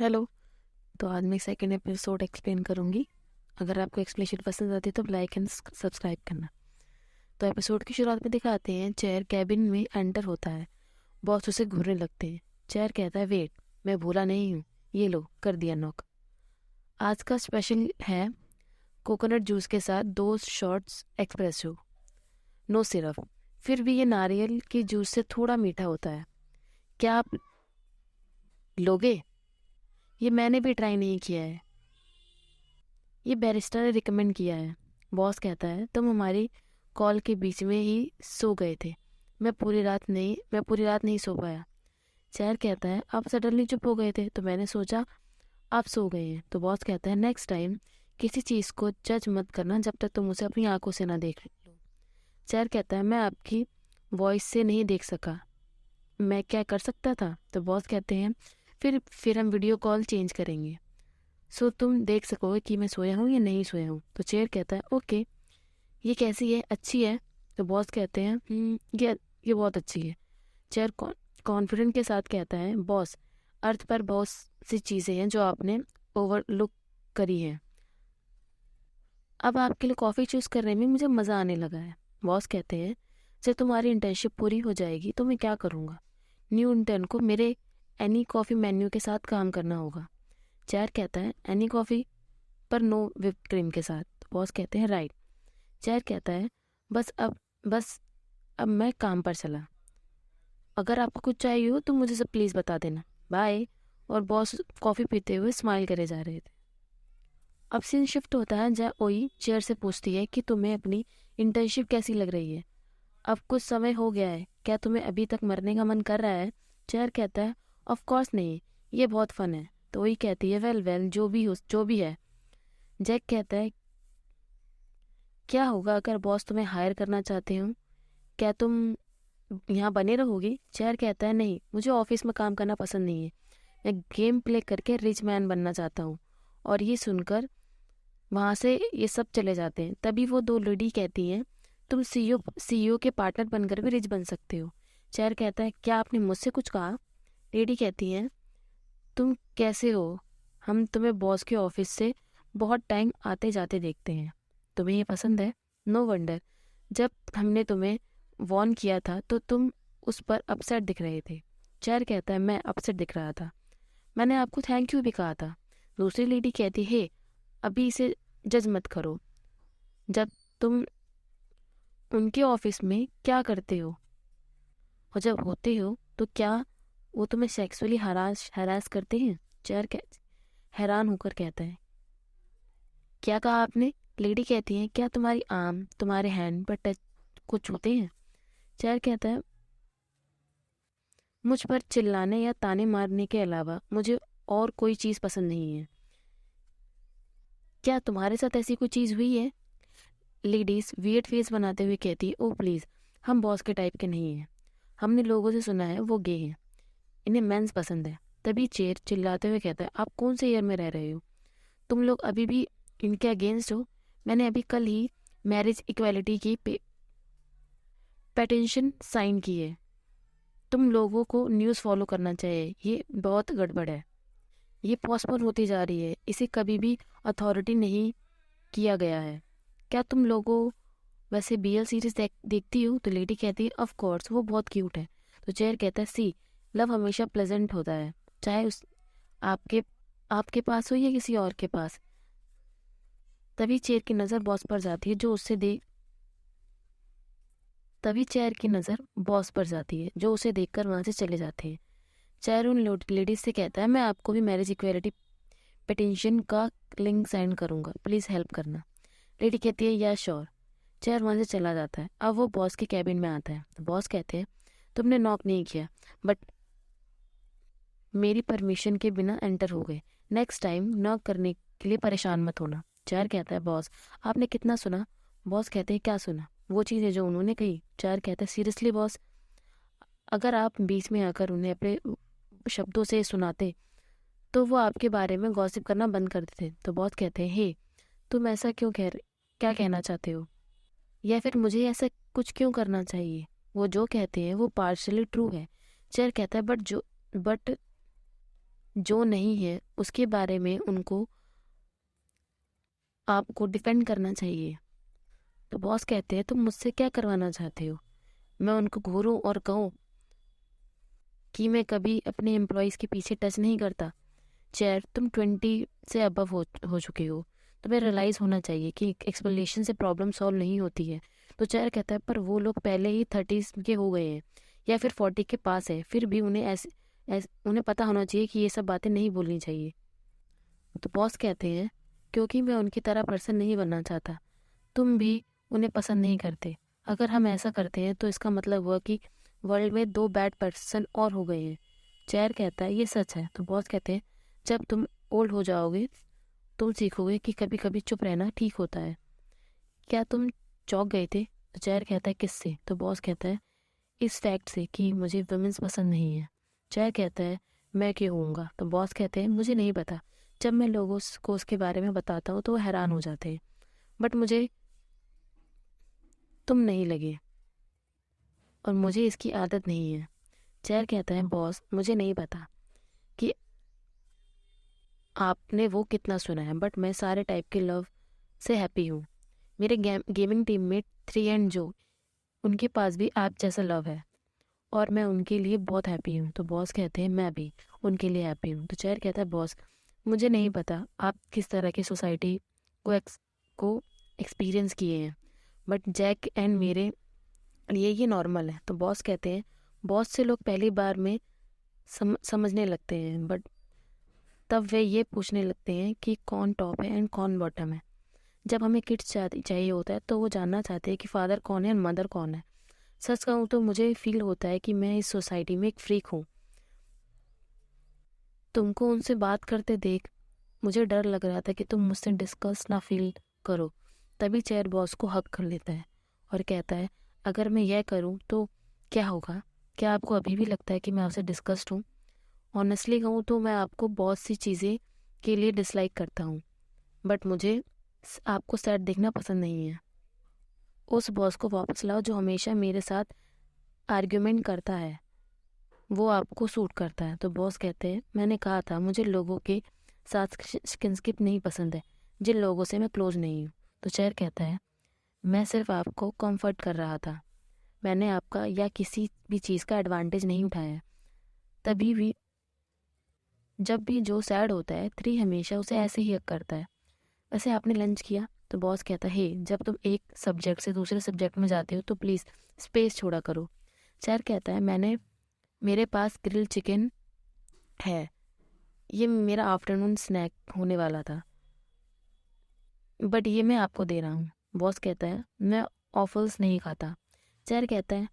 Hello. तो आज मैं सेकंड एपिसोड एक्सप्लेन करूँगी। अगर आपको एक्सप्लेनेशन पसंद आती है तो लाइक एंड सब्सक्राइब करना। तो एपिसोड की शुरुआत में दिखाते हैं चेयर कैबिन में एंटर होता है। बॉस उसे घूरने लगते हैं। चेयर कहता है वेट, मैं भूला नहीं हूँ, ये लो कर दिया नॉक। आज का स्पेशल है कोकोनट जूस के साथ 2 शॉट्स एक्सप्रेसो, नो सिरप। फिर भी ये नारियल के जूस से थोड़ा मीठा होता है, क्या आप लोगे? ये मैंने भी ट्राई नहीं किया है, ये बैरिस्टर ने रिकमेंड किया है। बॉस कहता है तुम हमारी कॉल के बीच में ही सो गए थे। मैं पूरी रात नहीं सो पाया। चेयर कहता है आप सडनली चुप हो गए थे तो मैंने सोचा आप सो गए हैं। तो बॉस कहता है नेक्स्ट टाइम किसी चीज़ को जज मत करना जब तक तुम उसे अपनी आंखों से ना देख लो। चेयर कहता है मैं आपकी वॉइस से नहीं देख सका, मैं क्या कर सकता था? तो बॉस कहते हैं फिर हम वीडियो कॉल चेंज करेंगे, सो तुम देख सकोगे कि मैं सोया हूँ या नहीं सोया हूँ। तो चेयर कहता है ओके, ये कैसी है, अच्छी है? तो बॉस कहते हैं ये बहुत अच्छी है। चेयर कॉन्फिडेंट के साथ कहता है बॉस, अर्थ पर बहुत सी चीज़ें हैं जो आपने ओवरलुक करी हैं। अब आपके लिए कॉफ़ी चूज़ करने में मुझे मज़ा आने लगा है। बॉस कहते हैं जब तुम्हारी इंटर्नशिप पूरी हो जाएगी तो मैं क्या करूँगा? न्यू इंटर्न को मेरे एनी कॉफ़ी मेन्यू के साथ काम करना होगा। चेयर कहता है एनी कॉफ़ी पर नो विप क्रीम के साथ। तो बॉस कहते हैं राइट। चेयर कहता है बस अब मैं काम पर चला, अगर आपको कुछ चाहिए हो तो मुझे सब प्लीज़ बता देना, बाय। और बॉस कॉफ़ी पीते हुए स्माइल करे जा रहे थे। अब सीन शिफ्ट होता है जहाँ ओई चेयर से पूछती है कि तुम्हें अपनी इंटर्नशिप कैसी लग रही है? अब कुछ समय हो गया है, क्या तुम्हें अभी तक मरने का मन कर रहा है? चेयर कहता है ऑफ कोर्स नहीं, ये बहुत फन है। तो ओई कहती है वेल जो भी है। जैक कहता है क्या होगा अगर बॉस तुम्हें हायर करना चाहते हो, क्या तुम यहाँ बने रहोगी? चेयर कहता है नहीं, मुझे ऑफिस में काम करना पसंद नहीं है, मैं गेम प्ले करके रिच मैन बनना चाहता हूँ। और ये सुनकर वहाँ से ये सब चले जाते हैं। तभी वो 2 लेडी कहती हैं तुम सीईओ के पार्टनर बनकर भी रिच बन सकते हो। चेयर कहता है क्या आपने मुझसे कुछ कहा? लेडी कहती हैं तुम कैसे हो, हम तुम्हें बॉस के ऑफिस से बहुत टाइम आते जाते देखते हैं, तुम्हें ये पसंद है? नो वंडर, जब हमने तुम्हें वॉर्न किया था तो तुम उस पर अपसेट दिख रहे थे। चेयर कहता है मैं अपसेट दिख रहा था, मैंने आपको थैंक यू भी कहा था। दूसरी लेडी कहती है अभी इसे जज मत करो, जब तुम उनके ऑफिस में क्या करते हो और जब होते हो तो क्या वो तुम्हें सेक्सुअली हरास करते हैं? चेयर हैरान होकर कहता है क्या कहा आपने? लेडी कहती है क्या तुम्हारी आर्म तुम्हारे हैंड पर टच को छूते हैं? चेयर कहता है मुझ पर चिल्लाने या ताने मारने के अलावा मुझे और कोई चीज़ पसंद नहीं है, क्या तुम्हारे साथ ऐसी कोई चीज़ हुई है? लेडीज वियर्ड फेस बनाते हुए कहती है ओ प्लीज़, हम बॉस के टाइप के नहीं हैं, हमने लोगों से सुना है वो गे हैं, इन्हें मेंस पसंद है। तभी चेयर चिल्लाते हुए कहता है आप कौन से ईयर में रह रहे हो, तुम लोग अभी भी इनके अगेंस्ट हो? मैंने अभी कल ही मैरिज इक्वालिटी की पेटिशन साइन की है, तुम लोगों को न्यूज़ फॉलो करना चाहिए, ये बहुत गड़बड़ है, ये पोस्टपोन होती जा रही है, इसे कभी भी अथॉरिटी नहीं किया गया है। क्या तुम लोगों वैसे बीएल सीरीज देखती हो? तो लेडी कहती है ऑफ कोर्स, वो बहुत क्यूट है। तो चेयर कहता है सी, लव हमेशा प्लेजेंट होता है, चाहे उस आपके आपके पास हो या किसी और के पास। तभी चेयर की नज़र बॉस पर जाती है जो उससे देख तभी चेयर की नज़र बॉस पर जाती है जो उसे देखकर वहाँ से चले जाते हैं। चेयर उन लेडीज से कहता है मैं आपको भी मैरिज इक्वालिटी पिटीशन का लिंक सेंड करूंगा, प्लीज़ हेल्प करना। लेडी कहती है या श्योर। चेयर वहाँ से चला जाता है। अब वो बॉस के कैबिन में आता है तो बॉस कहते हैं तुमने नॉक नहीं किया बट मेरी परमिशन के बिना एंटर हो गए, नेक्स्ट टाइम नॉक करने के लिए परेशान मत होना। चेयर कहता है बॉस आपने कितना सुना? बॉस कहते हैं क्या सुना? वो चीज़ है जो उन्होंने कही। चेयर कहता है सीरियसली बॉस, अगर आप बीच में आकर उन्हें अपने शब्दों से सुनाते तो वो आपके बारे में गॉसिप करना बंद कर देते। तो बॉस कहते हैं हे तुम ऐसा क्या कहना चाहते हो, या फिर मुझे ऐसा कुछ क्यों करना चाहिए? वो जो कहते हैं वो पार्शली ट्रू है। चेयर कहता है बट जो नहीं है उसके बारे में उनको आपको डिफेंड करना चाहिए। तो बॉस कहते हैं तुम मुझसे क्या करवाना चाहते हो? मैं उनको घूरूं और कहूँ कि मैं कभी अपने एम्प्लॉयज़ के पीछे टच नहीं करता। चेयर, तुम 20 से अबव हो चुके हो, तुम्हें रियलाइज़ होना चाहिए कि एक्सप्लेनेशन से प्रॉब्लम सॉल्व नहीं होती है। तो चेयर कहता है पर वो लोग पहले ही 30 के हो गए हैं या फिर 40 के पास है, फिर भी उन्हें उन्हें पता होना चाहिए कि ये सब बातें नहीं बोलनी चाहिए। तो बॉस कहते हैं क्योंकि मैं उनकी तरह पर्सन नहीं बनना चाहता, तुम भी उन्हें पसंद नहीं करते। अगर हम ऐसा करते हैं तो इसका मतलब हुआ कि वर्ल्ड में 2 बैड पर्सन और हो गए हैं। चेयर कहता है ये सच है। तो बॉस कहते हैं जब तुम ओल्ड हो जाओगे तुम सीखोगे कि कभी कभी चुप रहना ठीक होता है। क्या तुम चौंक गए थे? तो चेयर कहता है किससे? तो बॉस कहता है इस फैक्ट से कि मुझे वुमेन्स पसंद नहीं है। चेयर कहता है मैं क्यों होऊंगा? तो बॉस कहते हैं मुझे नहीं पता, जब मैं लोगों को उसके बारे में बताता हूँ तो वो हैरान हो जाते हैं, बट मुझे तुम नहीं लगे और मुझे इसकी आदत नहीं है। चेयर कहता है बॉस मुझे नहीं पता कि आपने वो कितना सुना है, बट मैं सारे टाइप के लव से हैप्पी हूँ। मेरे गेमिंग टीम में 3 एंड जो उनके पास भी आप जैसा लव है और मैं उनके लिए बहुत हैप्पी हूँ। तो बॉस कहते हैं मैं भी उनके लिए हैप्पी हूँ। तो चेयर कहता है बॉस मुझे नहीं पता आप किस तरह की सोसाइटी को एक्सपीरियंस किए हैं, बट जैक एंड मेरे लिए ये नॉर्मल है। तो बॉस कहते हैं बहुत से लोग पहली बार में समझने लगते हैं, बट तब वे ये पूछने लगते हैं कि कौन टॉप है एंड कौन बॉटम है। जब हमें किड्स चाहिए होता है तो वो जानना चाहते हैं कि फादर कौन है एंड मदर कौन है। सच कहूँ तो मुझे फील होता है कि मैं इस सोसाइटी में एक फ्रीक हूँ। तुमको उनसे बात करते देख मुझे डर लग रहा था कि तुम मुझसे डिस्कस ना फील करो। तभी चेयर बॉस को हक कर लेता है और कहता है अगर मैं यह करूँ तो क्या होगा? क्या आपको अभी भी लगता है कि मैं आपसे डिस्कस्ड हूँ? ऑनेस्टली कहूँ तो मैं आपको बहुत सी चीज़ें के लिए डिसलाइक करता हूँ, बट मुझे आपको सैड देखना पसंद नहीं है। उस बॉस को वापस लाओ जो हमेशा मेरे साथ आर्ग्यूमेंट करता है, वो आपको सूट करता है। तो बॉस कहते हैं मैंने कहा था मुझे लोगों के साथ स्किनशिप नहीं पसंद है जिन लोगों से मैं क्लोज नहीं हूँ। तो चेयर कहता है मैं सिर्फ आपको कंफर्ट कर रहा था, मैंने आपका या किसी भी चीज़ का एडवांटेज नहीं उठाया। तभी भी जब भी जो सैड होता है 3 हमेशा उसे ऐसे ही हक करता है। वैसे आपने लंच किया? तो बॉस कहता है हे जब तुम एक सब्जेक्ट से दूसरे सब्जेक्ट में जाते हो तो प्लीज़ स्पेस छोड़ा करो। चेयर कहता है मेरे पास ग्रिल चिकन है, ये मेरा आफ्टरनून स्नैक होने वाला था, बट ये मैं आपको दे रहा हूँ। बॉस कहता है मैं ऑफल्स नहीं खाता। चेयर कहता है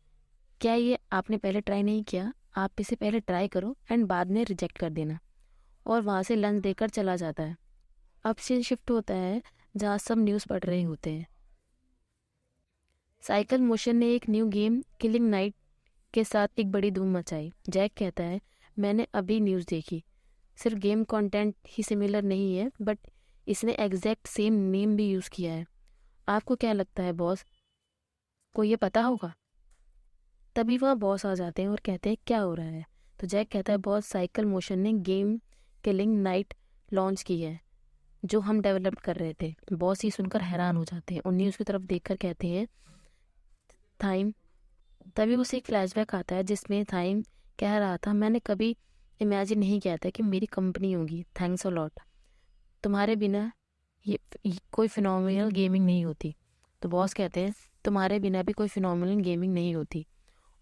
क्या ये आपने पहले ट्राई नहीं किया? आप इसे पहले ट्राई करो एंड बाद में रिजेक्ट कर देना। और वहाँ से लंच देकर चला जाता है। अब सीन शिफ्ट होता है जहाँ सब न्यूज़ पढ़ रहे होते हैं। साइकिल मोशन ने एक न्यू गेम किलिंग नाइट के साथ एक बड़ी धूम मचाई। जैक कहता है मैंने अभी न्यूज़ देखी, सिर्फ गेम कंटेंट ही सिमिलर नहीं है बट इसने एग्जैक्ट सेम नेम भी यूज़ किया है। आपको क्या लगता है बॉस को ये पता होगा? तभी वहाँ बॉस आ जाते हैं और कहते हैं क्या हो रहा है? तो जैक कहता है बॉस साइकिल मोशन ने गेम किलिंग नाइट लॉन्च की है जो हम डेवलप कर रहे थे। बॉस ये सुनकर हैरान हो जाते हैं और न्यूज़ की तरफ देखकर कहते हैं थाइम। तभी उसे एक फ्लैशबैक आता है जिसमें थाइम कह रहा था मैंने कभी इमेजिन नहीं किया था कि मेरी कंपनी होगी, थैंक्स अ लॉट, तुम्हारे बिना ये कोई फिनोमिनल गेमिंग नहीं होती। तो बॉस कहते हैं तुम्हारे बिना भी कोई फिनोमिनल गेमिंग नहीं होती,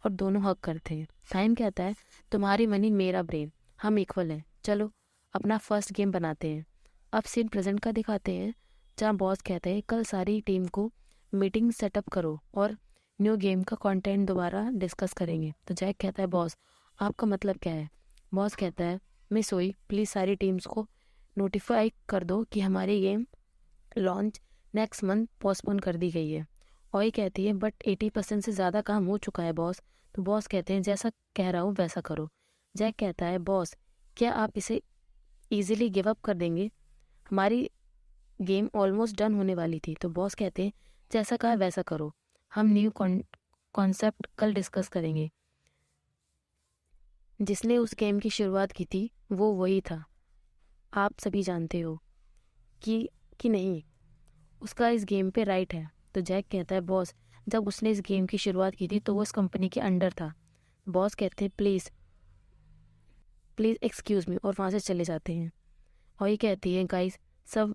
और दोनों हक करते हैं। टाइम कहता है तुम्हारी मनी मेरा ब्रेन, हम इक्वल हैं, चलो अपना फर्स्ट गेम बनाते हैं। अब सीन प्रेजेंट का दिखाते हैं जहाँ बॉस कहते हैं कल सारी टीम को मीटिंग सेटअप करो और न्यू गेम का कंटेंट दोबारा डिस्कस करेंगे। तो जैक कहता है बॉस आपका मतलब क्या है? बॉस कहता है मिस हुई प्लीज़ सारी टीम्स को नोटिफाई कर दो कि हमारी game launch next month postpone कर दी गई है। और ये कहती है बट 80% से ज़्यादा काम हो चुका है बॉस। तो बॉस कहते हैं जैसा कह रहा हूँ वैसा करो। जैक कहता है बॉस क्या आप इसे ईजिली गिव अप कर देंगे? हमारी गेम ऑलमोस्ट डन होने वाली थी। तो बॉस कहते हैं जैसा कहा वैसा करो, हम न्यू कॉन्सेप्ट कल डिस्कस करेंगे। जिसने उस गेम की शुरुआत की थी वो वही था। आप सभी जानते हो कि नहीं, उसका इस गेम पे राइट है। तो जैक कहता है बॉस, जब उसने इस गेम की शुरुआत की थी तो वो इस कंपनी के अंडर था। बॉस कहते हैं प्लीज़ प्लीज़ एक्सक्यूज़ मी, और वहाँ से चले जाते हैं। और ये कहती है गाइस सब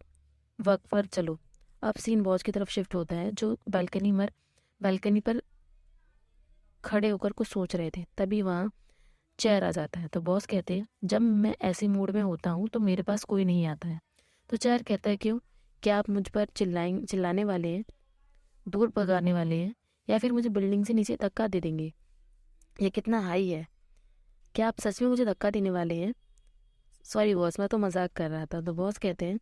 वक्त पर चलो। अब सीन बॉस की तरफ शिफ्ट होता है, जो बालकनी पर खड़े होकर कुछ सोच रहे थे। तभी वहाँ चेयर आ जाता है। तो बॉस कहते हैं जब मैं ऐसे मूड में होता हूँ तो मेरे पास कोई नहीं आता है। तो चेयर कहता है क्यों, क्या आप मुझ पर चिल्लाने वाले हैं, दूर भगाने वाले हैं, या फिर मुझे बिल्डिंग से नीचे धक्का दे देंगे? ये कितना हाई है, क्या आप सच में मुझे धक्का देने वाले हैं? सॉरी बॉस, मैं तो मजाक कर रहा था। तो बॉस कहते हैं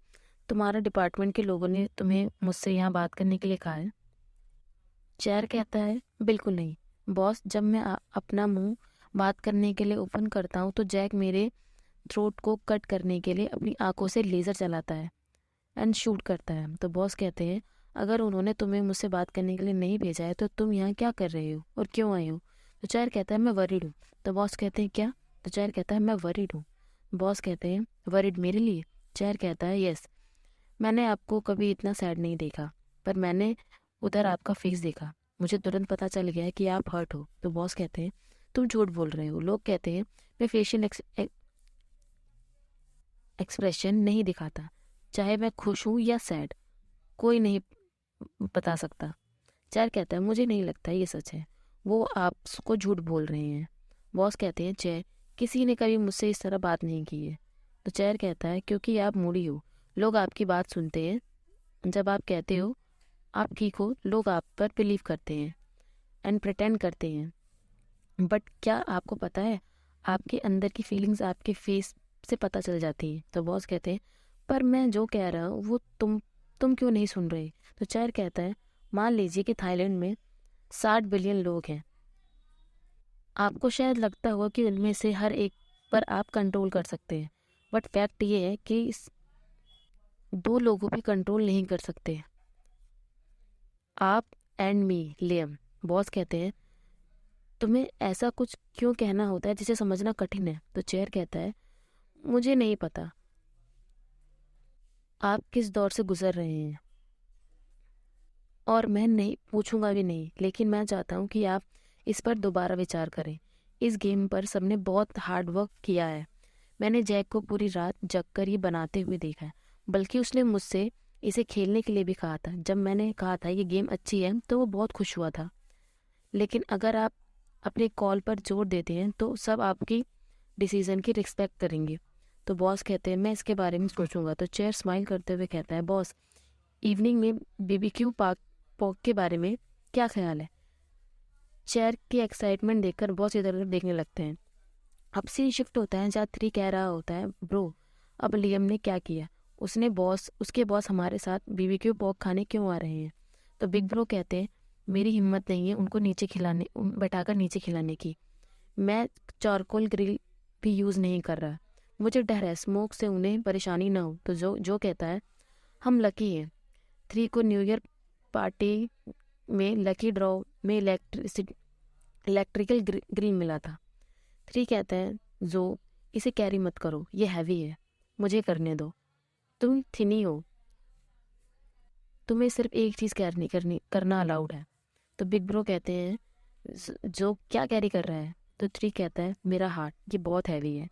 तुम्हारा डिपार्टमेंट के लोगों ने तुम्हें मुझसे यहाँ बात करने के लिए कहा है? चेयर कहता है बिल्कुल नहीं बॉस, जब मैं अपना मुंह बात करने के लिए ओपन करता हूँ तो जैक मेरे थ्रोट को कट करने के लिए अपनी आंखों से लेज़र चलाता है एंड शूट करता है। तो बॉस कहते हैं अगर उन्होंने तुम्हें मुझसे बात करने के लिए नहीं भेजा है तो तुम यहाँ क्या कर रहे हो और क्यों आए हो? तो चेयर कहता है मैं वरीड हूँ। तो बॉस कहते हैं क्या? तो चेयर कहता है मैं वरीड हूँ। बॉस कहते हैं वरीड मेरे लिए? चेयर कहता है यस, मैंने आपको कभी इतना सैड नहीं देखा, पर मैंने उधर आपका फेस देखा, मुझे तुरंत पता चल गया कि आप हर्ट हो। तो बॉस कहते हैं तुम झूठ बोल रहे हो। लोग कहते हैं मैं फेशियल एक्सप्रेशन नहीं दिखाता, चाहे मैं खुश हूँ या सैड, कोई नहीं बता सकता। चेयर कहता है मुझे नहीं लगता ये सच है, वो आपको झूठ बोल रहे हैं। बॉस कहते हैं चेयर, किसी ने कभी मुझसे इस तरह बात नहीं की है। तो चेयर कहता है क्योंकि आप मूडी हो, लोग आपकी बात सुनते हैं। जब आप कहते हो आप ठीक हो, लोग आप पर बिलीव करते हैं एंड प्रिटेंड करते हैं। बट क्या आपको पता है आपके अंदर की फीलिंग्स आपके फेस से पता चल जाती हैं? तो बॉस कहते हैं पर मैं जो कह रहा हूँ वो तुम क्यों नहीं सुन रहे? तो चेयर कहता है मान लीजिए कि थाईलैंड में 60 बिलियन लोग हैं। आपको शायद लगता होगा कि उनमें से हर एक पर आप कंट्रोल कर सकते हैं, बट फैक्ट ये है कि इस 2 लोगों पे कंट्रोल नहीं कर सकते, आप एंड मी लियम। बॉस कहते हैं तुम्हें ऐसा कुछ क्यों कहना होता है जिसे समझना कठिन है? तो चेयर कहता है मुझे नहीं पता आप किस दौर से गुजर रहे हैं, और मैं नहीं पूछूंगा भी नहीं, लेकिन मैं चाहता हूँ कि आप इस पर दोबारा विचार करें। इस गेम पर सबने बहुत हार्ड वर्क किया है। मैंने जैक को पूरी रात जगकर ये बनाते हुए देखा है, बल्कि उसने मुझसे इसे खेलने के लिए भी कहा था। जब मैंने कहा था ये गेम अच्छी है तो वो बहुत खुश हुआ था, लेकिन अगर आप अपने कॉल पर जोर देते हैं तो सब आपकी डिसीजन की रिस्पेक्ट करेंगे। तो बॉस कहते हैं मैं इसके बारे में सोचूंगा। तो चेयर स्माइल करते हुए कहता है बॉस, इवनिंग में बीबीक्यू पॉक के बारे में क्या ख्याल है? चेयर की एक्साइटमेंट देखकर बॉस इधर उधर देखने लगते हैं। अब सीन शिफ्ट होता है जहाँ 3 कह रहा होता है ब्रो, अब लियम ने क्या किया? उसके बॉस हमारे साथ बीबीक्यू पॉक खाने क्यों आ रहे हैं? तो बिग ब्रो कहते हैं मेरी हिम्मत नहीं है उनको बैठाकर नीचे खिलाने की। मैं चारकोल ग्रिल भी यूज़ नहीं कर रहा, मुझे डर है स्मोक से उन्हें परेशानी ना हो। तो जो कहता है हम लकी हैं, 3 को न्यू ईयर पार्टी में लकी ड्रॉ में इलेक्ट्रिकल ग्रिल मिला था। 3 कहता है जो इसे कैरी मत करो, ये हैवी है, मुझे करने दो, तुम थिनी हो, तुम्हें सिर्फ एक चीज़ करना अलाउड है। तो बिग ब्रो कहते हैं जो क्या कैरी कर रहा है? तो 3 कहता है मेरा हार्ट, ये बहुत हैवी है।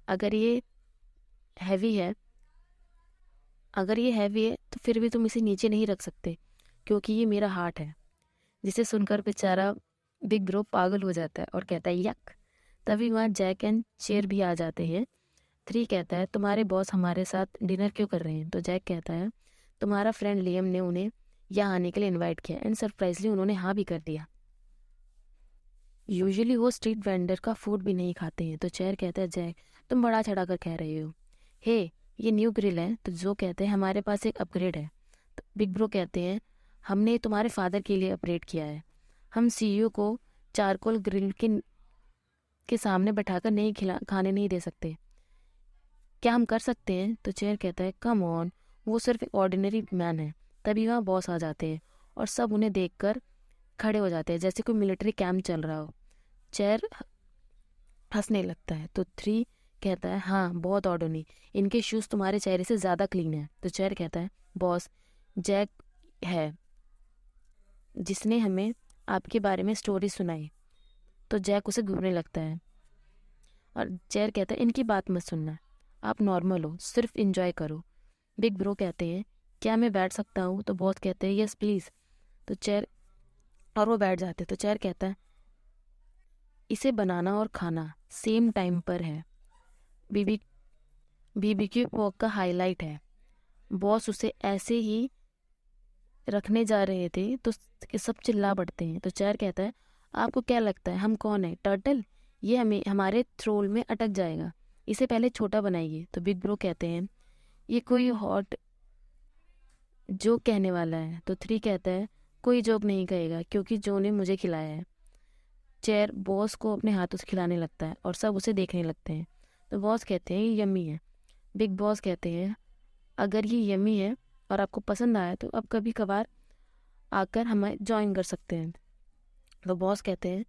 अगर ये हैवी है अगर ये हैवी है तो फिर भी तुम इसे नीचे नहीं रख सकते, क्योंकि ये मेरा हार्ट है। जिसे सुनकर बेचारा बिग ब्रो पागल हो जाता है और कहता है यक। तभी वहाँ जैक एंड चेयर भी आ जाते हैं। 3 कहता है तुम्हारे बॉस हमारे साथ डिनर क्यों कर रहे हैं? तो जैक कहता है तुम्हारा फ्रेंड लियम ने उन्हें यहाँ आने के लिए इनवाइट किया एंड सरप्राइजली उन्होंने हाँ भी कर दिया। यूजुअली वो स्ट्रीट वेंडर का फूड भी नहीं खाते हैं। तो चेयर कहता है जैक तुम बड़ा चढ़ा कर कह रहे हो, हे ये न्यू ग्रिल है। तो जो कहते हैं हमारे पास एक अपग्रेड है। तो बिग ब्रो कहते हैं हमने तुम्हारे फादर के लिए अपग्रेड किया है, हम सीईओ को चारकोल ग्रिल के सामने बैठाकर नहीं खाने नहीं दे सकते, क्या हम कर सकते हैं? तो चेयर कहता है कम ऑन, वो सिर्फ एक ऑर्डिनरी मैन है। तभी वहाँ बॉस आ जाते हैं और सब उन्हें देखकर खड़े हो जाते हैं जैसे कोई मिलिट्री कैंप चल रहा हो। चेयर हंसने लगता है। तो 3 कहता है हाँ बहुत ऑर्डरली, इनके शूज़ तुम्हारे चेहरे से ज़्यादा क्लीन है। तो चेयर कहता है बॉस, जैक है जिसने हमें आपके बारे में स्टोरी सुनाई। तो जैक उसे घूरने लगता है और चेयर कहता है इनकी बात मत सुनना, आप नॉर्मल हो, सिर्फ इंजॉय करो। बिग ब्रो कहते हैं क्या मैं बैठ सकता हूँ? तो बॉस कहते हैं यस प्लीज़। तो चेयर और वो बैठ जाते हैं। तो चेयर कहता है इसे बनाना और खाना सेम टाइम पर है, बीबी बीबीक्यू पॉक का हाईलाइट है। बॉस उसे ऐसे ही रखने जा रहे थे तो सब चिल्ला पड़ते हैं। तो चेयर कहता है आपको क्या लगता है हम कौन है, टर्टल? ये हमें हमारे थ्रोल में अटक जाएगा, इसे पहले छोटा बनाइए। तो बिग ब्रो कहते हैं ये कोई हॉट जोक कहने वाला है। तो 3 कहता है कोई जोक नहीं कहेगा क्योंकि जो ने मुझे खिलाया है। चेयर बॉस को अपने हाथों से खिलाने लगता है और सब उसे देखने लगते हैं। तो बॉस कहते हैं ये यम्मी है। बिग बॉस कहते हैं अगर ये यम्मी है और आपको पसंद आया तो अब कभी कभार आकर हमें ज्वाइन कर सकते हैं। तो बॉस कहते हैं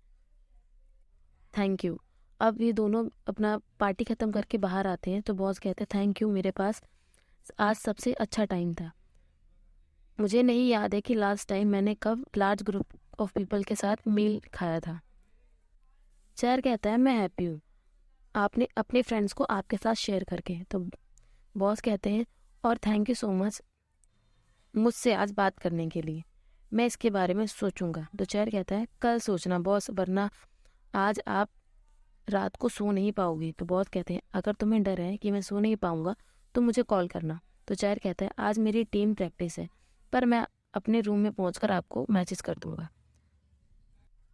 थैंक यू। अब ये दोनों अपना पार्टी ख़त्म करके बाहर आते हैं। तो बॉस कहते हैं थैंक यू, मेरे पास आज सबसे अच्छा टाइम था। मुझे नहीं याद है कि लास्ट टाइम मैंने कब लार्ज ग्रुप ऑफ पीपल के साथ मील खाया था। चेयर कहता है मैं हैप्पी हूँ आपने अपने फ्रेंड्स को आपके साथ शेयर करके। तो बॉस कहते हैं और थैंक यू सो मच मुझसे आज बात करने के लिए, मैं इसके बारे में सोचूंगा। तो चेयर कहता है कल सोचना बॉस, वरना आज आप रात को सो नहीं पाओगी। तो बॉस कहते हैं अगर तुम्हें डर है कि मैं सो नहीं पाऊंगा तो मुझे कॉल करना। तो चेयर कहता है आज मेरी टीम प्रैक्टिस है, पर मैं अपने रूम में पहुंचकर आपको मैसेज कर दूंगा।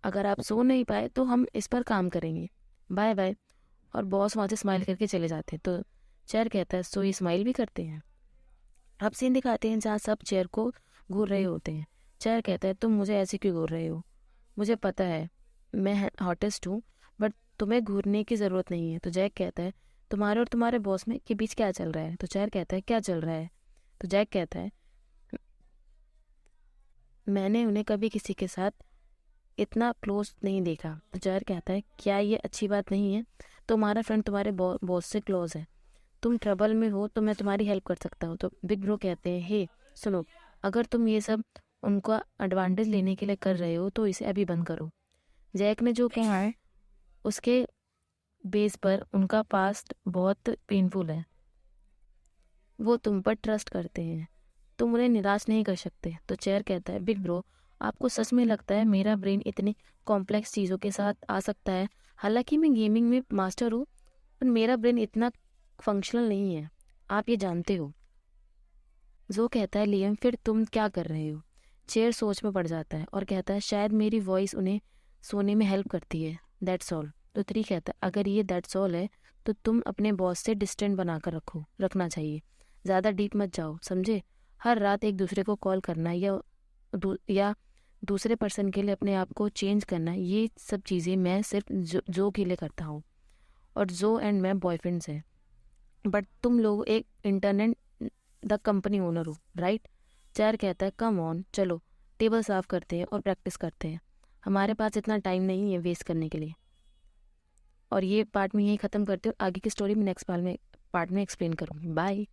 अगर आप सो नहीं पाए तो हम इस पर काम करेंगे, बाय बाय। और बॉस वहाँ से स्माइल करके चले जाते हैं। तो चेयर कहता है सो ये स्माइल भी करते हैं। अब सीन दिखाते हैं जहाँ सब चेयर को घूर रहे होते हैं। चेयर कहता है तुम मुझे ऐसे क्यों घूर रहे हो, मुझे पता है मैं हॉटेस्ट हूँ, बट तुम्हें घूरने की ज़रूरत नहीं है। तो जैक कहता है तुम्हारे और तुम्हारे बॉस में के बीच क्या चल रहा है? तो चेयर कहता है क्या चल रहा है? तो जैक कहता है मैंने उन्हें कभी किसी के साथ इतना क्लोज नहीं देखा। तो चेयर कहता है क्या ये अच्छी बात नहीं है? तुम्हारा फ्रेंड तुम्हारे बॉस से क्लोज है, तुम ट्रबल में हो तो मैं तुम्हारी हेल्प कर सकता हूँ। तो बिग ब्रो कहते हैं हे सुनो, अगर तुम ये सब उनका एडवांटेज लेने के लिए कर रहे हो तो इसे अभी बंद करो। जैक ने जो कहा है उसके बेस पर उनका पास्ट बहुत पेनफुल है, वो तुम पर ट्रस्ट करते हैं, तुम उन्हें निराश नहीं कर सकते। तो चेयर कहता है बिग ब्रो आपको सच में लगता है मेरा ब्रेन इतनी कॉम्प्लेक्स चीज़ों के साथ आ सकता है? हालांकि मैं गेमिंग में मास्टर हूँ पर मेरा ब्रेन इतना फंक्शनल नहीं है, आप ये जानते हो। जो कहता है लियम फिर तुम क्या कर रहे हो? चेयर सोच में पड़ जाता है और कहता है शायद मेरी वॉइस उन्हें सोने में हेल्प करती है, दैट्स ऑल। तो 3 कहता है अगर ये दैट्स ऑल है तो तुम अपने बॉस से डिस्टेंस बनाकर रखना चाहिए, ज़्यादा डीप मत जाओ, समझे? हर रात एक दूसरे को कॉल करना या दूसरे पर्सन के लिए अपने आप को चेंज करना, ये सब चीज़ें मैं सिर्फ जो के लिए करता हूँ, और जो एंड मैं बॉयफ्रेंड्स हैं, बट तुम लोग एक इंटरनेट द कंपनी ओनर हो, राइट? चेयर कहता है कम ऑन, चलो टेबल साफ करते हैं और प्रैक्टिस करते हैं, हमारे पास इतना टाइम नहीं है वेस्ट करने के लिए। और ये पार्ट में यही ख़त्म करते हो, आगे की स्टोरी में नेक्स्ट पार्ट में एक्सप्लेन करूँगी। बाय।